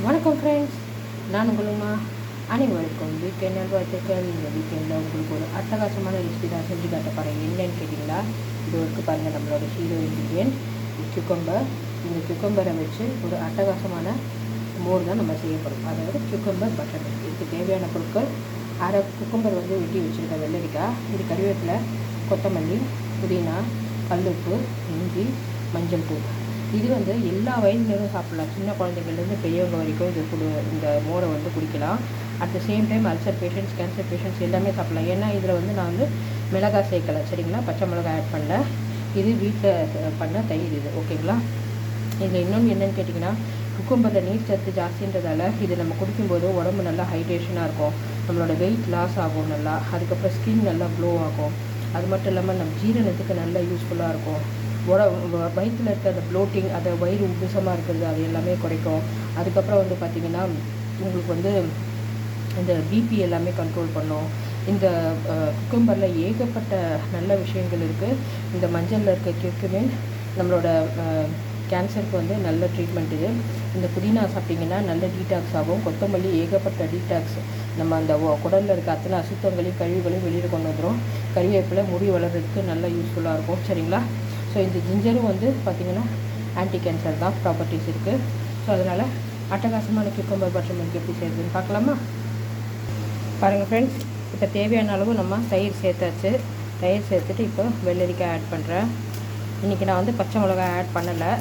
வணக்கம் ஃப்ரெண்ட்ஸ், நான் உங்களுமா அனைவருக்கும் வீக்கெண்ட் நல்வாழ்த்துக்கள். இந்த வீக்கெண்டில் உங்களுக்கு ஒரு அட்டகாசமான ரெசிபி தான் செஞ்சு காட்ட போகிறேன். என்னன்னு கேட்டிங்களா, இது வரைக்கும் பாருங்கள், நம்மளோட ஹீரோ இன்க்ரீடியன்ட் குக்கும்பர். இந்த குக்கும்பரை வச்சு ஒரு அட்டகாசமான மோர் தான் நம்ம செய்ய போகிறோம். அதாவது குக்கும்பர் பட்டர் மில்க். இதுக்கு தேவையான பொருட்கள்: அரை குக்கும்பர் வந்து வெட்டி வச்சுருக்க வெள்ளரிக்காய், இது கறிவேப்பிலை, கொத்தமல்லி, புதினா, கல்லுப்பு, இஞ்சி, மஞ்சள் தூள். இது வந்து எல்லா வயதினரும் சாப்பிட்லாம். சின்ன குழந்தைங்கள்லேருந்து பெரியவங்க வரைக்கும் இந்த மோரை வந்து குடிக்கலாம். At the same time ulcer patients, cancer patients எல்லாமே சாப்பிட்லாம். ஏன்னா இதில் வந்து நான் வந்து மிளகாய் சேர்க்கலை, சரிங்களா, பச்சை மிளகாய் ஆட் பண்ணல. இது வீட்டில் பண்ண தயிர் இது, ஓகேங்களா. இதில் இன்னொன்று என்னென்னு கேட்டிங்கன்னா, குக்கும்பரில் நீர் சத்து ஜாஸ்தின்றதால இது நம்ம குடிக்கும்போது உடம்பு நல்லா ஹைட்ரேஷனாக இருக்கும். நம்மளோட வெயிட் லாஸ் ஆகும் நல்லா. அதுக்கப்புறம் ஸ்கின் நல்லா க்ளோ ஆகும். அது மட்டும் இல்லாமல் நம்ம ஜீரணத்துக்கு நல்லா யூஸ்ஃபுல்லாக இருக்கும். வயிற்றில் இருக்க அந்த ப்ளோட்டிங், அதை வயிறு உப்புசமாக இருக்கிறது, அது எல்லாமே குறைக்கும். அதுக்கப்புறம் வந்து பார்த்திங்கன்னா, உங்களுக்கு வந்து இந்த பிபி எல்லாமே கண்ட்ரோல் பண்ணும். இந்த குக்கும்பரில் ஏகப்பட்ட நல்ல விஷயங்கள் இருக்குது. இந்த மஞ்சளில் இருக்க கியூக்குமின் நம்மளோட கேன்சருக்கு வந்து நல்ல ட்ரீட்மெண்ட் இது. இந்த புதினா சாப்பிட்டிங்கன்னா நல்ல டீடாக்ஸ் ஆகும். கொத்தமல்லி ஏகப்பட்ட டீடாக்ஸ், நம்ம அந்த குடலில் இருக்க அத்தனை அசுத்தங்களையும் கழிவுகளையும் வெளியில் கொண்டு வந்துடும். கறிவேப்பிலை முடி வளர்கிறதுக்கு நல்லா யூஸ்ஃபுல்லாக இருக்கும், சரிங்களா. ஸோ இந்த ஜிஞ்சரும் வந்து பார்த்திங்கன்னா ஆன்டி கேன்சர் தான் ப்ராப்பர்ட்டிஸ் இருக்குது. ஸோ அதனால் அட்டகாசமான குக்கும்பர் பட்டர் மில்க் எப்படி செய்யுதுன்னு பார்க்கலாமா? பாருங்கள் ஃப்ரெண்ட்ஸ், இப்போ தேவையான அளவு நம்ம தயிர் சேர்த்தாச்சு. தயிர் சேர்த்துட்டு இப்போ வெள்ளரிக்காய் ஆட் பண்ணுறேன். இன்றைக்கி நான் வந்து பச்சை மிளகாய் ஆட் பண்ணலை.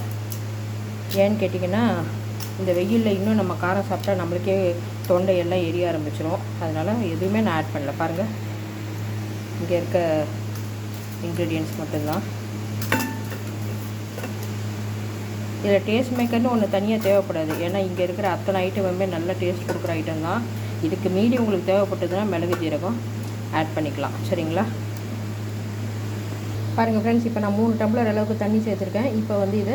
ஏன்னு கேட்டிங்கன்னா, இந்த வெயிலில் இன்னும் நம்ம காரம் சாப்பிட்டா நம்மளுக்கே தொண்டையெல்லாம் எரிய ஆரம்பிச்சிடும். அதனால் எதுவுமே நான் ஆட் பண்ணல. பாருங்கள், இங்கே இருக்க இன்க்ரீடியன்ட்ஸ் மட்டும்தான். இதில் டேஸ்ட் மேக்கர்னு ஒன்று தனியாக தேவைப்படாது. ஏன்னா இங்கே இருக்கிற அத்தனை ஐட்டமுமே நல்ல டேஸ்ட் கொடுக்குற ஐட்டம் தான். இதுக்கு மீறி உங்களுக்கு தேவைப்பட்டதுன்னா மிளகு ஜீரகம் ஆட் பண்ணிக்கலாம், சரிங்களா. பாருங்கள் ஃப்ரெண்ட்ஸ், இப்போ நான் 3 டம்ளர் அளவுக்கு தண்ணி சேர்த்துருக்கேன். இப்போ வந்து இது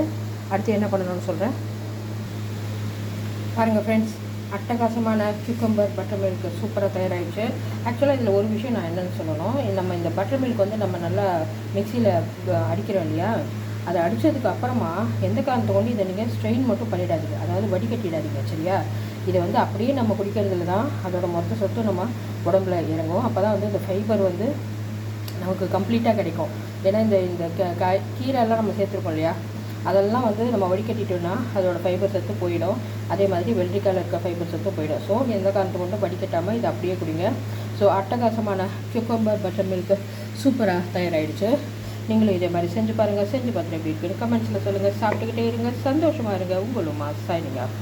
அடுத்து என்ன பண்ணணும்னு சொல்கிறேன். பாருங்கள் ஃப்ரெண்ட்ஸ், அட்டகாசமான குக்கும்பர் பட்டர் மில்க் சூப்பராக தயாராகிடுச்சு. ஆக்சுவலாக இதில் ஒரு விஷயம் நான் என்னென்னு சொல்லணும். நம்ம இந்த பட்டர் மில்க் வந்து நம்ம நல்லா மிக்சியில் அடிக்கிறோம் இல்லையா, அதை அடித்ததுக்கு அப்புறமா எந்த காரணத்தை கொண்டு இதை நீங்கள் ஸ்ட்ரெயின் மட்டும் பண்ணிடாதீங்க, அதாவது வடிகட்டிடாதீங்க, சரியா. இதை வந்து அப்படியே நம்ம குடிக்கிறதுல தான் அதோட மொத்த சொத்து நம்ம உடம்புல இறங்கும். அப்போ தான் வந்து இந்த ஃபைபர் வந்து நமக்கு கம்ப்ளீட்டாக கிடைக்கும். ஏன்னா இந்த கீரைலாம் நம்ம சேர்த்துருக்கோம் இல்லையா, அதெல்லாம் வந்து நம்ம வடிகட்டிட்டோம்னா அதோடய ஃபைபர் சத்து போயிடும். அதே மாதிரி வெள்ளரிக்காயில் இருக்க ஃபைபர் சத்து போயிடும். ஸோ எந்த காரணத்தை கொண்டு வடிகட்டாமல் இதை அப்படியே குடிங்க. ஸோ அட்டகாசமான குக்கும்பர் பட்டர் மில்க் சூப்பராக தயாராகிடுச்சு. நீங்களும் இதே மாதிரி செஞ்சு பாருங்கள். செஞ்சு பார்த்துட்டு எப்படி இருக்குன்னு கமெண்ட்ஸில் சொல்லுங்கள். சாப்பிட்டுக்கிட்டே இருங்க, சந்தோஷமாக இருங்க. உங்களுமா சைனிங் ஆஃப்.